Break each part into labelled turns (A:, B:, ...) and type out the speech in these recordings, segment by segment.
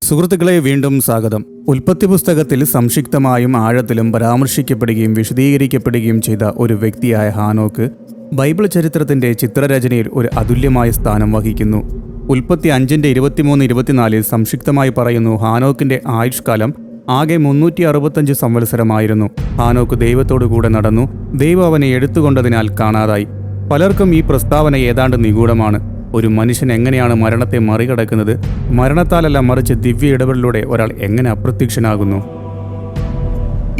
A: സുഹൃത്തുക്കളെ, വീണ്ടും സ്വാഗതം. ഉൽപ്പത്തി പുസ്തകത്തിൽ സംക്ഷിപ്തമായും ആഴത്തിലും പരാമർശിക്കപ്പെടുകയും വിശദീകരിക്കപ്പെടുകയും ചെയ്ത ഒരു വ്യക്തിയായ ഹാനോക്ക് ബൈബിൾ ചരിത്രത്തിന്റെ ചിത്രരചനയിൽ ഒരു അതുല്യമായ സ്ഥാനം വഹിക്കുന്നു. ഉൽപ്പത്തി 5:23-24 സംക്ഷിപ്തമായി പറയുന്നു, ഹാനോക്കിന്റെ ആയുഷ്കാലം ആകെ 365 സംവത്സരമായിരുന്നു. ഹാനോക്ക് ദൈവത്തോടു കൂടെ നടന്നു. ദൈവം അവനെ എടുത്തുകൊണ്ടതിനാൽ കാണാതായി. പലർക്കും ഈ പ്രസ്താവന ഏതാണ്ട് നിഗൂഢമാണ്. ഒരു മനുഷ്യൻ എങ്ങനെയാണ് മരണത്തെ മറികടക്കുന്നത്? മരണത്താലല്ല, മറിച്ച് ദിവ്യ ഇടപെടലിലൂടെ ഒരാൾ എങ്ങനെ അപ്രത്യക്ഷനാകുന്നു?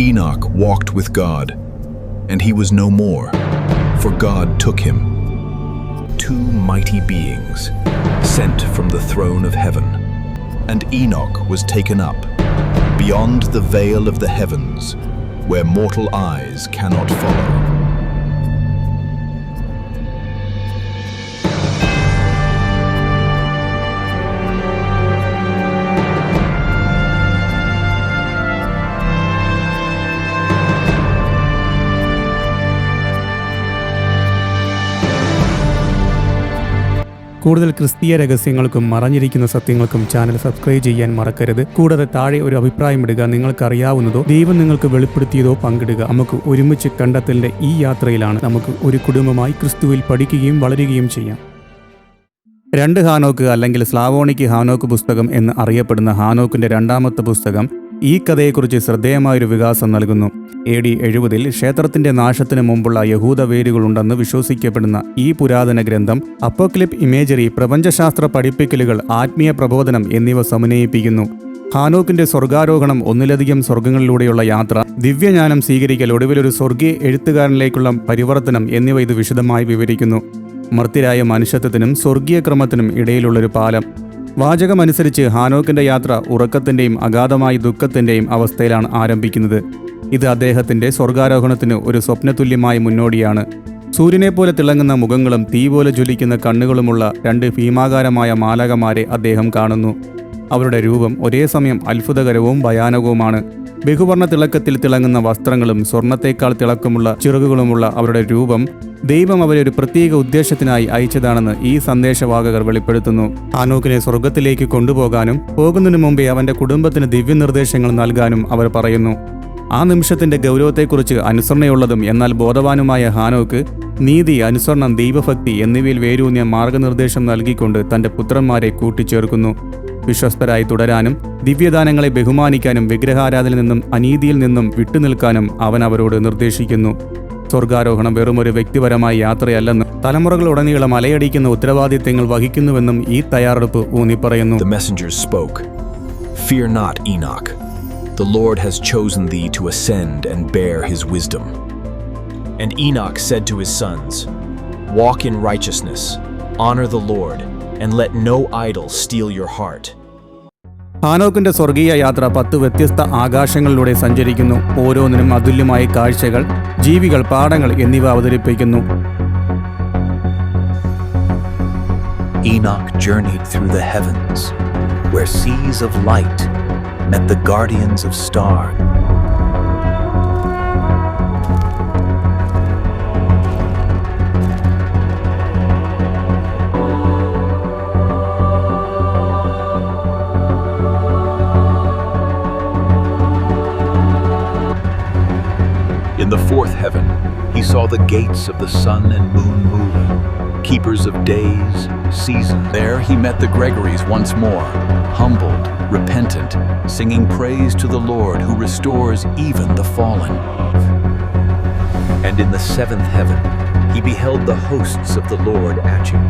B: Enoch walked with God, and he was no more, for God took him. Two mighty beings sent from the throne of heaven, and Enoch was taken up beyond the veil of the heavens, where mortal eyes cannot follow.
A: കൂടുതൽ ക്രിസ്തീയ രഹസ്യങ്ങൾക്കും മറഞ്ഞിരിക്കുന്ന സത്യങ്ങൾക്കും channel subscribe ചെയ്യാൻ മറക്കരുത്. കൂടാതെ താഴെ ഒരു അഭിപ്രായം ഇടുക. നിങ്ങൾക്കറിയാവുന്നതോ ദൈവം നിങ്ങൾക്ക് വെളിപ്പെടുത്തിയതോ പങ്കിടുക. നമുക്ക് ഒരുമിച്ച് കണ്ടെത്തലിന്റെ ഈ യാത്രയിലാണ്. നമുക്ക് ഒരു കുടുംബമായി ക്രിസ്തുവിൽ പഠിക്കുകയും വളരുകയും ചെയ്യാം. 2 ഹാനോക്ക് അല്ലെങ്കിൽ സ്ലാവോണിക് ഹാനോക്ക് പുസ്തകം എന്ന് അറിയപ്പെടുന്ന ഹാനോക്കിന്റെ രണ്ടാമത്തെ പുസ്തകം ഈ കഥയെക്കുറിച്ച് ശ്രദ്ധേയമായൊരു വികാസം നൽകുന്നു. AD 70 ക്ഷേത്രത്തിന്റെ നാശത്തിന് മുമ്പുള്ള യഹൂദ വേരുകളുണ്ടെന്ന് വിശ്വസിക്കപ്പെടുന്ന ഈ പുരാതന ഗ്രന്ഥം അപ്പോക്ലിപ്പ് ഇമേജറി, പ്രപഞ്ചശാസ്ത്ര പഠിപ്പിക്കലുകൾ, ആത്മീയ പ്രബോധനം എന്നിവ സമന്വയിപ്പിക്കുന്നു. ഹാനോക്കിന്റെ സ്വർഗാരോഹണം, ഒന്നിലധികം സ്വർഗങ്ങളിലൂടെയുള്ള യാത്ര, ദിവ്യജ്ഞാനം സ്വീകരിക്കൽ, ഒടുവിലൊരു സ്വർഗീയ എഴുത്തുകാരനിലേക്കുള്ള പരിവർത്തനം എന്നിവ ഇത് വിശദമായി വിവരിക്കുന്നു. മർത്യരായ മനുഷ്യത്വത്തിനും സ്വർഗീയ ക്രമത്തിനും ഇടയിലുള്ളൊരു പാലം. വാചകമനുസരിച്ച് ഹാനോക്കിന്റെ യാത്ര ഉറക്കത്തിന്റെയും അഗാധമായ ദുഃഖത്തിന്റെയും അവസ്ഥയിലാണ് ആരംഭിക്കുന്നത്. ഇത് അദ്ദേഹത്തിന്റെ സ്വർഗാരോഹണത്തിന് ഒരു സ്വപ്നതുല്യമായ മുന്നോടിയാണ്. സൂര്യനെ പോലെ തിളങ്ങുന്ന മുഖങ്ങളും തീ പോലെ ജ്വലിക്കുന്ന കണ്ണുകളുമുള്ള 2 ഭീമാകാരമായ മാലാഖമാരെ അദ്ദേഹം കാണുന്നു. അവരുടെ രൂപം ഒരേ സമയം അത്ഭുതകരവും ഭയാനകവുമാണ്. ബഹുവർണ്ണ തിളക്കത്തിൽ തിളങ്ങുന്ന വസ്ത്രങ്ങളും സ്വർണത്തേക്കാൾ തിളക്കമുള്ള ചിറകുകളുമുള്ള അവരുടെ രൂപം ദൈവം അവരെ ഒരു പ്രത്യേക ഉദ്ദേശത്തിനായി അയച്ചതാണെന്ന് ഈ സന്ദേശവാഹകർ വെളിപ്പെടുത്തുന്നു. ഹാനോക്കിനെ സ്വർഗത്തിലേക്ക് കൊണ്ടുപോകാനും പോകുന്നതിനു മുമ്പേ അവന്റെ കുടുംബത്തിന് ദിവ്യനിർദ്ദേശങ്ങൾ നൽകാനും അവർ പറയുന്നു. ആ നിമിഷത്തിന്റെ ഗൗരവത്തെക്കുറിച്ച് അനുസരണയുള്ളതും എന്നാൽ ബോധവാനുമായ ഹാനോക്ക് നീതി, അനുസരണം, ദൈവഭക്തി എന്നിവയിൽ വേരൂന്നിയ മാർഗനിർദ്ദേശം നൽകിക്കൊണ്ട് തന്റെ പുത്രന്മാരെ കൂട്ടിച്ചേർക്കുന്നു. വിശ്വസ്തരായി തുടരാനും ദിവ്യദാനങ്ങളെ ബഹുമാനിക്കാനും വിഗ്രഹാരാധനയിൽ നിന്നും അനീതിയിൽ നിന്നും വിട്ടുനിൽക്കാനും അവൻ അവരോട് നിർദ്ദേശിക്കുന്നു. സ്വർഗാരോഹണം വെറുമൊരു വ്യക്തിപരമായ യാത്രയല്ലെന്നും തലമുറകളുടനീളം അലയടിക്കുന്ന ഉത്തരവാദിത്തങ്ങൾ വഹിക്കുന്നുവെന്നും ഈ തയ്യാറെടുപ്പ് ഊന്നിപ്പറയുന്നു.
B: The messengers spoke, "Fear not, Enoch. The Lord has chosen thee to ascend and bear his wisdom." And Enoch said to his sons, "Walk in righteousness, honor the Lord, and let no idol steal your heart."
A: ഹാനോക്കിന്റെ സ്വർഗീയ യാത്ര 10 വ്യത്യസ്ത ആകാശങ്ങളിലൂടെ സഞ്ചരിക്കുന്നു. ഓരോന്നിനും അതുല്യമായ കാഴ്ചകൾ, ജീവികൾ, പാഠങ്ങൾ എന്നിവ അവതരിപ്പിക്കുന്നു.
C: Enoch journeyed through the heavens, where seas of light met the guardians of stars.
B: In the fourth heaven, he saw the gates of the sun and moon moving, keepers of days, seasons. There he met the Gregories once more, humbled, repentant, singing praise to the Lord who restores even the fallen. And in the seventh heaven, he beheld the hosts of the Lord at him,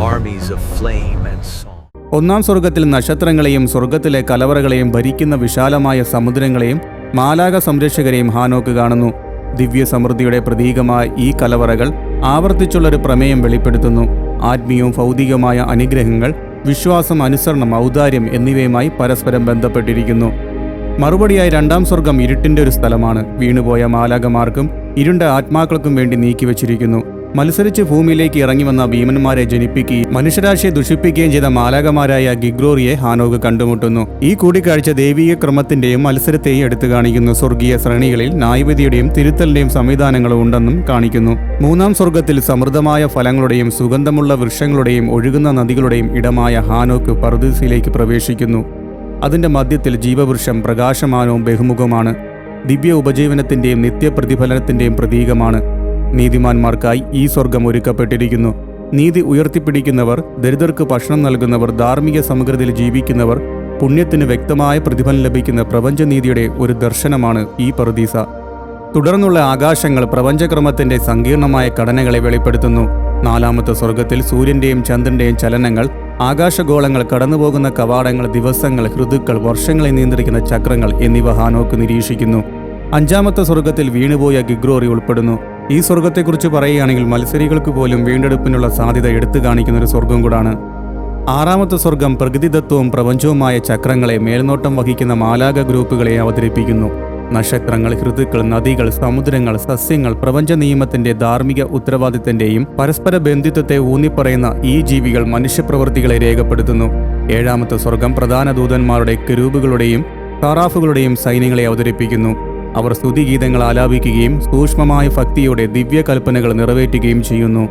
B: armies of flame and song.
A: ഒന്നാം സ്വർഗത്തിൽ നക്ഷത്രങ്ങളെയും സ്വർഗത്തിലെ കലവറകളെയും ഭരിക്കുന്ന വിശാലമായ സമുദ്രങ്ങളെയും മാലാഖ സംരക്ഷകരെയും ഹാനോക്ക് കാണുന്നു. ദിവ്യ സമൃദ്ധിയുടെ പ്രതീകമായ ഈ കലവറകൾ ആവർത്തിച്ചുള്ളൊരു പ്രമേയം വെളിപ്പെടുത്തുന്നു. ആത്മീയവും ഭൗതികമായ അനുഗ്രഹങ്ങൾ, വിശ്വാസം, അനുസരണം, ഔദാര്യം എന്നിവയുമായി പരസ്പരം ബന്ധപ്പെട്ടിരിക്കുന്നു. മറുപടിയായി 2ാം സ്വർഗം ഇരുട്ടിന്റെ ഒരു സ്ഥലമാണ്. വീണുപോയ മാലാഖമാർക്കും ഇരുണ്ട ആത്മാക്കൾക്കും വേണ്ടി നീക്കിവച്ചിരിക്കുന്നു. മത്സരിച്ച് ഭൂമിയിലേക്ക് ഇറങ്ങി വന്ന ഭീമന്മാരെ ജനിപ്പിക്കുകയും മനുഷ്യരാശിയെ ദുഷിപ്പിക്കുകയും ചെയ്ത മാലാഖമാരായ ഗിഗ്രോറിയെ ഹാനോക്ക് കണ്ടുമുട്ടുന്നു. ഈ കൂടിക്കാഴ്ച ദൈവീക ക്രമത്തിന്റെയും മത്സരത്തെയും എടുത്തു കാണിക്കുന്നു. സ്വർഗീയ ശ്രേണികളിൽ ന്യായവിധിയുടെയും തിരുത്തലിന്റെയും സംവിധാനങ്ങളും ഉണ്ടെന്നും കാണിക്കുന്നു. 3ാം സ്വർഗത്തിൽ സമൃദ്ധമായ ഫലങ്ങളുടെയും സുഗന്ധമുള്ള വൃക്ഷങ്ങളുടെയും ഒഴുകുന്ന നദികളുടെയും ഇടമായ ഹാനോക്ക് പർദീസിലേക്ക് പ്രവേശിക്കുന്നു. അതിൻ്റെ മധ്യത്തിൽ ജീവവൃക്ഷം പ്രകാശമാനവും ബഹുമുഖമാണ്. ദിവ്യ ഉപജീവനത്തിൻ്റെയും നിത്യപ്രതിഫലനത്തിൻ്റെയും പ്രതീകമാണ്. നീതിമാന്മാർക്കായി ഈ സ്വർഗം ഒരുക്കപ്പെട്ടിരിക്കുന്നു. നീതി ഉയർത്തിപ്പിടിക്കുന്നവർ, ദരിദ്രർക്ക് ഭക്ഷണം നൽകുന്നവർ, ധാർമ്മിക സമഗ്രതയിൽ ജീവിക്കുന്നവർ, പുണ്യത്തിന് വ്യക്തമായ പ്രതിഫലം ലഭിക്കുന്ന പ്രപഞ്ചനീതിയുടെ ഒരു ദർശനമാണ് ഈ പറുദീസ. തുടർന്നുള്ള ആകാശങ്ങൾ പ്രപഞ്ചക്രമത്തിൻ്റെ സങ്കീർണമായ ഘടനകളെ വെളിപ്പെടുത്തുന്നു. നാലാമത്തെ സ്വർഗത്തിൽ സൂര്യൻ്റെയും ചന്ദ്രൻ്റെയും ചലനങ്ങൾ, ആകാശഗോളങ്ങൾ, കടന്നുപോകുന്ന കവാടങ്ങൾ, ദിവസങ്ങൾ, ഋതുക്കൾ, വർഷങ്ങളെ നിയന്ത്രിക്കുന്ന ചക്രങ്ങൾ എന്നിവ ഹാനോക്ക് നിരീക്ഷിക്കുന്നു. അഞ്ചാമത്തെ സ്വർഗത്തിൽ വീണുപോയ ഗിഗ്രോറി ഉൾപ്പെടുന്നു. ഈ സ്വർഗത്തെക്കുറിച്ച് പറയുകയാണെങ്കിൽ മത്സരികൾക്ക് പോലും വീണ്ടെടുപ്പിനുള്ള സാധ്യത എടുത്തു കാണിക്കുന്ന ഒരു സ്വർഗം കൂടാണ്. ആറാമത്തെ സ്വർഗം പ്രകൃതിദത്തവും പ്രപഞ്ചവുമായ ചക്രങ്ങളെ, മേൽനോട്ടം വഹിക്കുന്ന മാലാക ഗ്രൂപ്പുകളെ അവതരിപ്പിക്കുന്നു. നക്ഷത്രങ്ങൾ, ഋതുക്കൾ, നദികൾ, സമുദ്രങ്ങൾ, സസ്യങ്ങൾ, പ്രപഞ്ച നിയമത്തിന്റെ ധാർമ്മിക ഉത്തരവാദിത്തന്റെയും പരസ്പര ബന്ധിത്വത്തെ ഊന്നിപ്പറയുന്ന ഈ ജീവികൾ മനുഷ്യപ്രവൃത്തികളെ രേഖപ്പെടുത്തുന്നു. ഏഴാമത്തെ സ്വർഗം പ്രധാന ദൂതന്മാരുടെ, കെരൂബുകളുടെയും സറാഫുകളുടെയും സൈന്യങ്ങളെ അവതരിപ്പിക്കുന്നു. അവർ സ്തുതിഗീതങ്ങൾ ആലാപിക്കുകയും സൂക്ഷ്മമായ ഭക്തിയോടെ ദിവ്യകൽപ്പനകൾ നിറവേറ്റുകയും ചെയ്യുന്നു.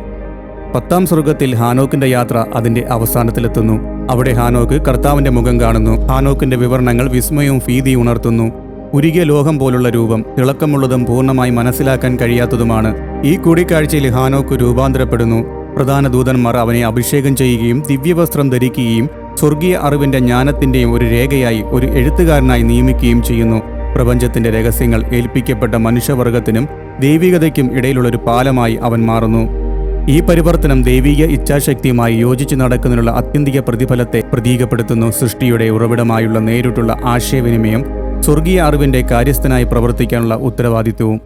A: പത്താം സ്വർഗത്തിൽ ഹാനോക്കിന്റെ യാത്ര അതിന്റെ അവസാനത്തിലെത്തുന്നു. അവിടെ ഹാനോക്ക് കർത്താവിന്റെ മുഖം കാണുന്നു. ഹാനോക്കിന്റെ വിവരണങ്ങൾ വിസ്മയവും ഭീതിയും ഉണർത്തുന്നു. ഉരുകിയ ലോഹം പോലുള്ള രൂപം, തിളക്കമുള്ളതും പൂർണ്ണമായി മനസ്സിലാക്കാൻ കഴിയാത്തതുമാണ്. ഈ കൂടിക്കാഴ്ചയിൽ ഹാനോക്ക് രൂപാന്തരപ്പെടുന്നു. പ്രധാന ദൂതന്മാർ അവനെ അഭിഷേകം ചെയ്യുകയും ദിവ്യവസ്ത്രം ധരിക്കുകയും സ്വർഗീയ അറിവിന്റെ ജ്ഞാനത്തിന്റെയും ഒരു രേഖയായി, ഒരു എഴുത്തുകാരനായി നിയമിക്കുകയും ചെയ്യുന്നു. പ്രപഞ്ചത്തിന്റെ രഹസ്യങ്ങൾ ഏൽപ്പിക്കപ്പെട്ട മനുഷ്യവർഗത്തിനും ദൈവികതയ്ക്കും ഇടയിലുള്ളൊരു പാലമായി അവൻ മാറുന്നു. ഈ പരിവർത്തനം ദൈവിക ഇച്ഛാശക്തിയുമായി യോജിച്ച് നടക്കുന്നതിനുള്ള ആത്യന്തിക പ്രതിഫലത്തെ പ്രതീകപ്പെടുത്തുന്നു. സൃഷ്ടിയുടെ ഉറവിടമായുള്ള നേരിട്ടുള്ള ആശയവിനിമയം, സ്വർഗീയ അറിവിന്റെ കാര്യസ്ഥനായി പ്രവർത്തിക്കാനുള്ള ഉത്തരവാദിത്വവും.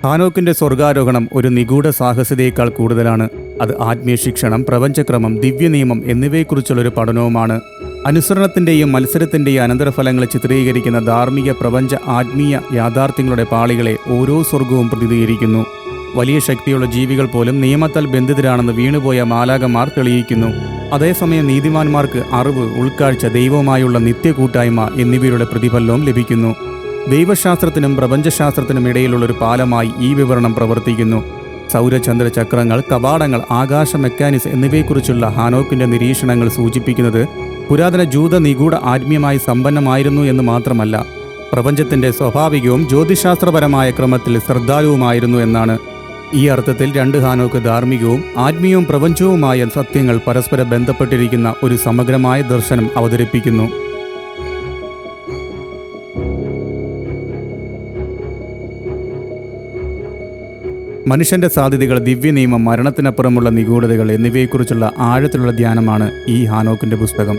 A: ഹാനോക്കിന്റെ സ്വർഗാരോഹണം ഒരു നിഗൂഢ സാഹസികതയേക്കാൾ കൂടുതലാണ്. അത് ആത്മീയ ശിക്ഷണം, പ്രപഞ്ചക്രമം, ദിവ്യനിയമം എന്നിവയെക്കുറിച്ചുള്ളൊരു പഠനവുമാണ്. അനുസരണത്തിൻ്റെയും മത്സരത്തിൻ്റെയും അനന്തരഫലങ്ങളെ ചിത്രീകരിക്കുന്ന ധാർമ്മിക പ്രപഞ്ച ആത്മീയ യാഥാർത്ഥ്യങ്ങളുടെ പാളികളെ ഓരോ സ്വർഗവും പ്രതിനിധീകരിക്കുന്നു. വലിയ ശക്തിയുള്ള ജീവികൾ പോലും നിയമത്താൽ ബന്ധിതരാണെന്ന് വീണുപോയ മാലാകമാർ തെളിയിക്കുന്നു. അതേസമയം നീതിമാന്മാർക്ക് അറിവ്, ഉൾക്കാഴ്ച, ദൈവവുമായുള്ള നിത്യകൂട്ടായ്മ എന്നിവയുടെ പ്രതിഫലവും ലഭിക്കുന്നു. ദൈവശാസ്ത്രത്തിനും പ്രപഞ്ചശാസ്ത്രത്തിനും ഇടയിലുള്ളൊരു പാലമായി ഈ വിവരണം പ്രവർത്തിക്കുന്നു. സൗരചന്ദ്ര ചക്രങ്ങൾ, കവാടങ്ങൾ, ആകാശ മെക്കാനിക്സ് എന്നിവയെക്കുറിച്ചുള്ള ഹാനോക്കിന്റെ നിരീക്ഷണങ്ങൾ സൂചിപ്പിക്കുന്നത് പുരാതന ജൂത നിഗൂഢ ആത്മീയമായി സമ്പന്നമായിരുന്നു എന്ന് മാത്രമല്ല, പ്രപഞ്ചത്തിന്റെ സ്വാഭാവികവും ജ്യോതിശാസ്ത്രപരമായ ക്രമത്തിൽ ശ്രദ്ധാലുവുമായിരുന്നു എന്നാണ്. ഈ അർത്ഥത്തിൽ രണ്ട് ഹാനോക്ക് ധാർമ്മികവും ആത്മീയവും പ്രപഞ്ചവുമായ സത്യങ്ങൾ പരസ്പര ബന്ധപ്പെട്ടിരിക്കുന്ന ഒരു സമഗ്രമായ ദർശനം അവതരിപ്പിക്കുന്നു. മനുഷ്യന്റെ സാധ്യതകൾ, ദിവ്യനിയമം, മരണത്തിനപ്പുറമുള്ള നിഗൂഢതകൾ എന്നിവയെക്കുറിച്ചുള്ള ആഴത്തിലുള്ള ധ്യാനമാണ് ഈ ഹാനോക്കിന്റെ പുസ്തകം.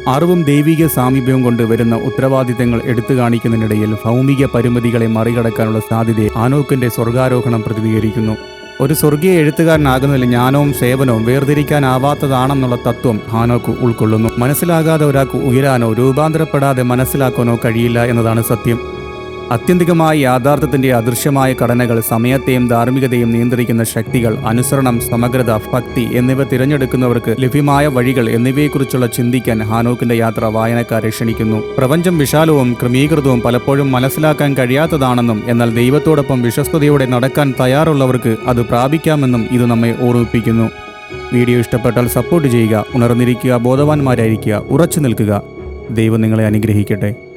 A: അറിവും ദൈവിക സാമീപ്യവും കൊണ്ട് വരുന്ന ഉത്തരവാദിത്തങ്ങൾ എടുത്തു കാണിക്കുന്നതിനിടയിൽ ഭൗമിക പരിമിതികളെ മറികടക്കാനുള്ള സാധ്യതയെ ഹാനോക്കിന്റെ സ്വർഗാരോഹണം പ്രതിനിധീകരിക്കുന്നു. ഒരു സ്വർഗീയ എഴുത്തുകാരനാകുന്നതിൽ ജ്ഞാനവും സേവനവും വേർതിരിക്കാനാവാത്തതാണെന്നുള്ള തത്വം ഹാനോക്ക് ഉൾക്കൊള്ളുന്നു. മനസ്സിലാകാതെ ഒരാൾക്ക് ഉയരാനോ രൂപാന്തരപ്പെടാതെ മനസ്സിലാക്കാനോ കഴിയില്ല എന്നതാണ് സത്യം. അത്യന്തികമായ യാഥാർത്ഥ്യത്തിന്റെ അദൃശ്യമായ ഘടനകൾ, സമയത്തെയും ധാർമ്മികതയും നിയന്ത്രിക്കുന്ന ശക്തികൾ, അനുസരണം, സമഗ്രത, ഭക്തി എന്നിവ തിരഞ്ഞെടുക്കുന്നവർക്ക് ലഭ്യമായ വഴികൾ എന്നിവയെക്കുറിച്ചുള്ള ചിന്തിക്കാൻ ഹാനോക്കിന്റെ യാത്ര വായനക്കാരെ ക്ഷണിക്കുന്നു. പ്രപഞ്ചം വിശാലവും ക്രമീകൃതവും പലപ്പോഴും മനസ്സിലാക്കാൻ കഴിയാത്തതാണെന്നും എന്നാൽ ദൈവത്തോടൊപ്പം വിശ്വസ്തയോടെ നടക്കാൻ തയ്യാറുള്ളവർക്ക് അത് പ്രാപിക്കാമെന്നും ഇത് നമ്മെ ഓർമ്മിപ്പിക്കുന്നു. വീഡിയോ ഇഷ്ടപ്പെട്ടാൽ സപ്പോർട്ട് ചെയ്യുക, ഉണർന്നിരിക്കുക, ബോധവാന്മാരായിരിക്കുക, ഉറച്ചു നിൽക്കുക. ദൈവം നിങ്ങളെ അനുഗ്രഹിക്കട്ടെ.